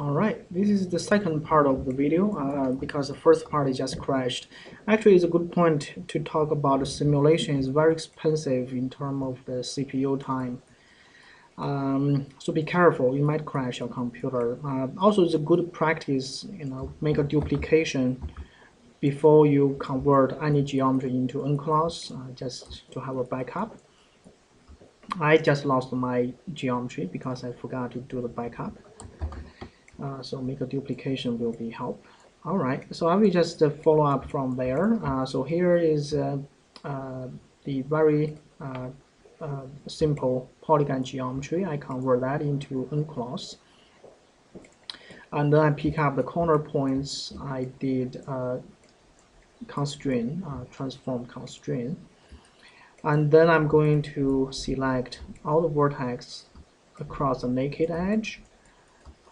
Alright, this is the second part of the video because the first part is just crashed. Actually, it's a good point to talk about the simulation. It's very expensive in terms of the CPU time. So be careful, you might crash your computer. Also, it's a good practice, make a duplication before you convert any geometry into unclaws, just to have a backup. I just lost my geometry because I forgot to do the backup. So make a duplication will be help. All right, so I will just follow up from there. So here is the very simple polygon geometry. I convert that into unclaws. And then I pick up the corner points. I did constraint, transform constraint. And then I'm going to select all the vertex across the naked edge,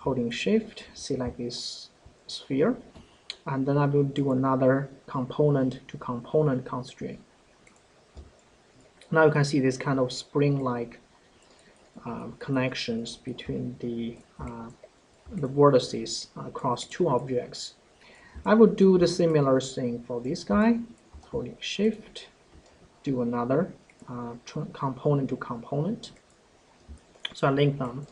holding shift, select this sphere, and then I will do another component to component constraint. Now you can see this kind of spring-like connections between the vertices across two objects. I will do the similar thing for this guy, holding shift, do another component to component. So I link them.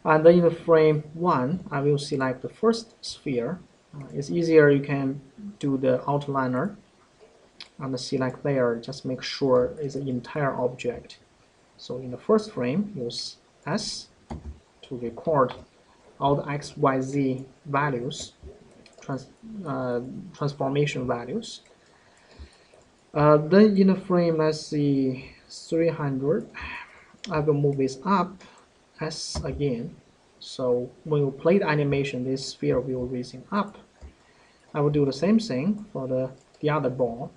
And then in the frame 1, I will select the first sphere. It's easier, you can do the outliner and select there, just make sure it's an entire object. So in the first frame, use S to record all the X, Y, Z values, transformation values. Then in the frame, let's see, 300, I will move this up, S again. So when you play the animation, this sphere will raising up. I will do the same thing for the other ball.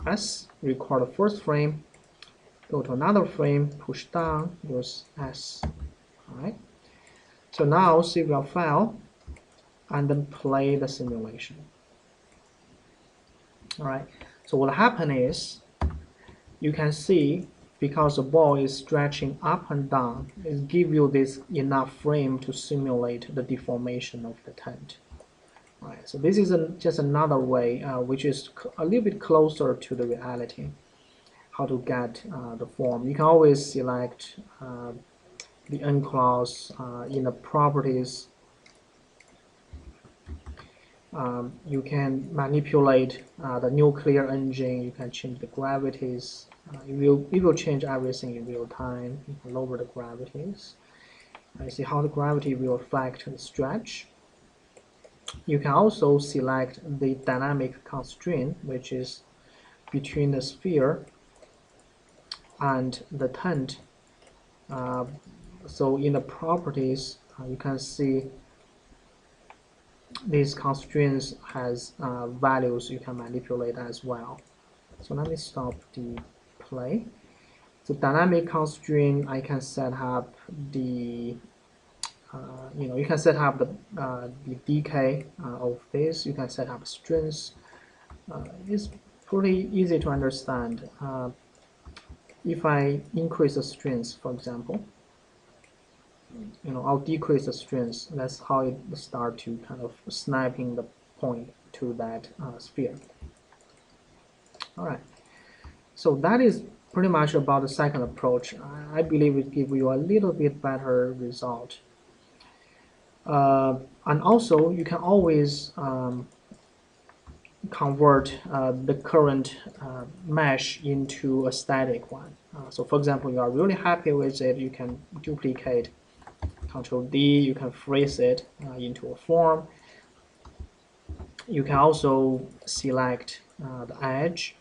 S, record the first frame, go to another frame, push down, use S. Alright. So now save your file and then play the simulation. Alright. So what happened is you can see because the ball is stretching up and down, it gives you this enough frame to simulate the deformation of the tent. Right, so this is just another way, which is a little bit closer to the reality, how to get the form. You can always select the unclaws in the properties. You can manipulate the nuclear engine. You can change the gravities. It will change everything in real time. You can lower the gravities. You see how the gravity will affect the stretch. You can also select the dynamic constraint, which is between the sphere and the tent. So in the properties, you can see these constraints has values you can manipulate as well. So let me stop the play. So dynamic constraint, I can set up the you can set up the decay of this. You can set up strengths. It's pretty easy to understand. If I increase the strength, for example, I'll decrease the strength. That's how it start to kind of snapping the point to that sphere. All right. So that is pretty much about the second approach. I believe it gives you a little bit better result. And also, you can always convert the current mesh into a static one. So for example, you are really happy with it, you can duplicate, Control D, you can freeze it into a form. You can also select the edge,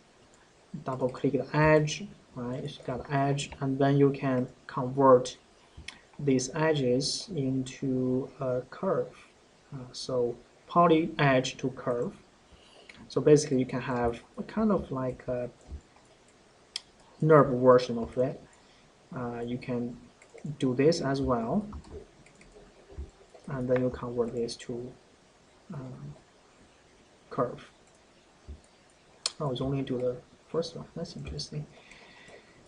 double click the edge, right? It's got edge, and then you can convert these edges into a curve. So poly edge to curve. So basically you can have a kind of like a NURB version of it. You can do this as well. And then you convert this to curve. Oh, it's only do the first one. That's interesting.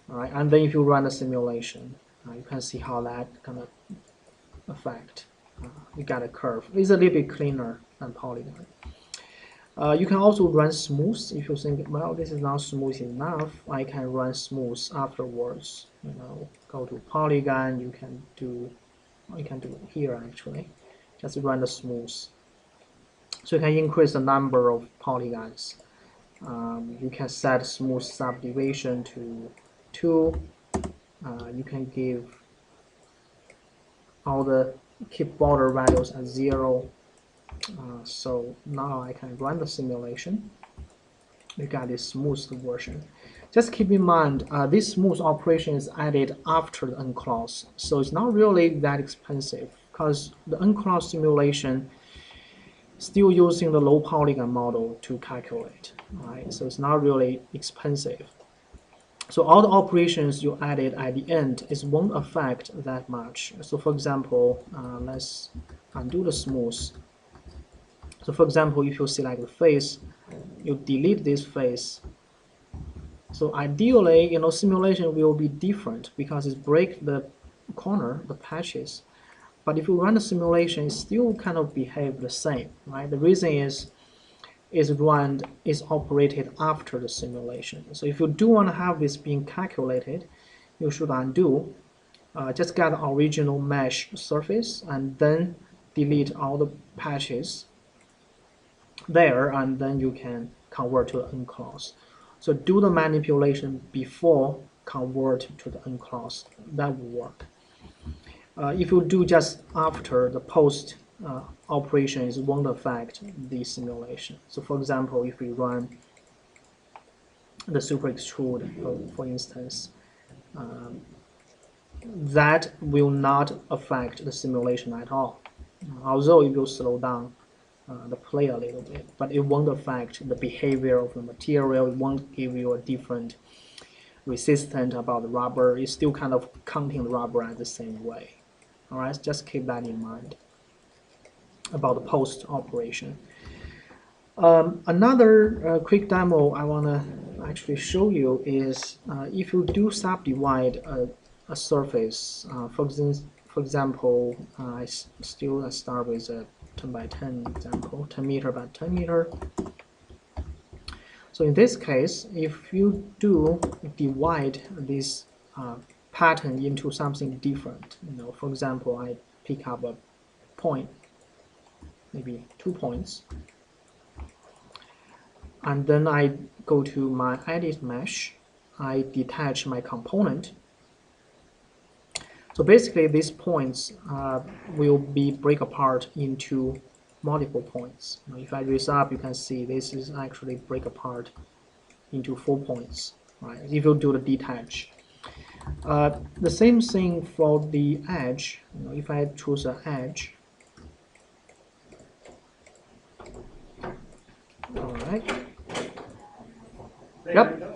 All right, and then if you run the simulation, you can see how that kind of affect. You got a curve. It's a little bit cleaner than polygon. You can also run smooth if you think, well, this is not smooth enough. I can run smooth afterwards. Go to polygon. You can do it here actually. Just run the smooth. So you can increase the number of polygons. You can set smooth subdivision to 2. You can keep border values at 0. So now I can run the simulation. You got this smooth version. Just keep in mind, this smooth operation is added after the unclosed, so it's not really that expensive because the unclosed simulation still using the low polygon model to calculate, right? So it's not really expensive. So all the operations you added at the end won't affect that much. So for example, let's undo the smooth. So for example, if you select the face, you delete this face. So ideally, simulation will be different because it breaks the corner, the patches. But if you run the simulation, it still kind of behave the same, right? The reason is operated after the simulation. So if you do want to have this being calculated, you should undo. Just get the original mesh surface and then delete all the patches there, and then you can convert to the unclosed. So do the manipulation before convert to the unclosed. That will work. If you do just after, the post operations won't affect the simulation. So for example, if we run the super extrude, for instance, that will not affect the simulation at all. Although it will slow down the play a little bit, but it won't affect the behavior of the material. It won't give you a different resistance about the rubber. It's still kind of counting the rubber at the same way. All right, just keep that in mind about the post operation. Another quick demo I want to actually show you is if you do subdivide a surface, for example, I still start with a 10 by 10 example, 10 meter by 10 meter. So in this case, if you do divide this pattern into something different, for example, I pick up a point, maybe 2 points, and then I go to my edit mesh, I detach my component. So basically these points will be break apart into multiple points. If I raise up, you can see this is actually break apart into 4 points, right? If you do the detach. The same thing for the edge. If I choose an edge, all right. Yep.